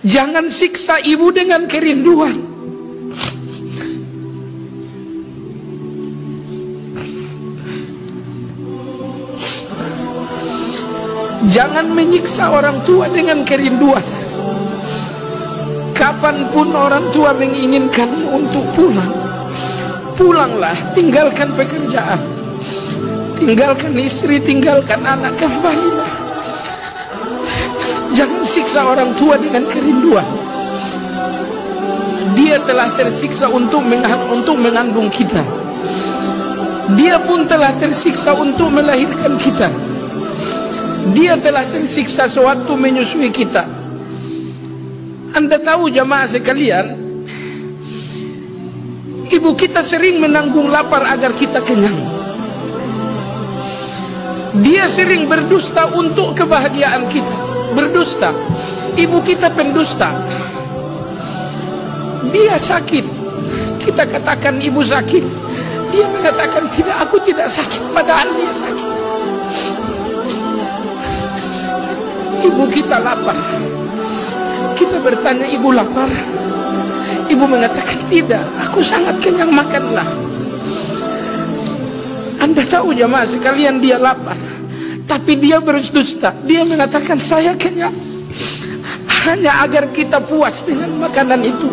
Jangan siksa ibu dengan kerinduan. Jangan menyiksa orang tua dengan kerinduan. Kapanpun orang tua menginginkan untuk pulang, pulanglah, tinggalkan pekerjaan, tinggalkan istri, tinggalkan anak, kembalilah. Jangan siksa orang tua dengan kerinduan. Dia telah tersiksa untuk mengandung kita. Dia pun telah tersiksa untuk melahirkan kita. Dia telah tersiksa sewaktu menyusui kita. Anda tahu jamaah sekalian, ibu kita sering menanggung lapar agar kita kenyang. Dia sering berdusta untuk kebahagiaan kita. Berdusta. Ibu kita pendusta. Dia sakit, kita katakan ibu sakit. Dia mengatakan tidak, aku tidak sakit, padahal dia sakit. Ibu kita lapar, kita bertanya, ibu lapar? Ibu mengatakan tidak, aku sangat kenyang, makanlah. Anda tahu jamaah sekalian, dia lapar, tapi dia berdusta. Dia mengatakan saya kenyang, hanya agar kita puas dengan makanan itu.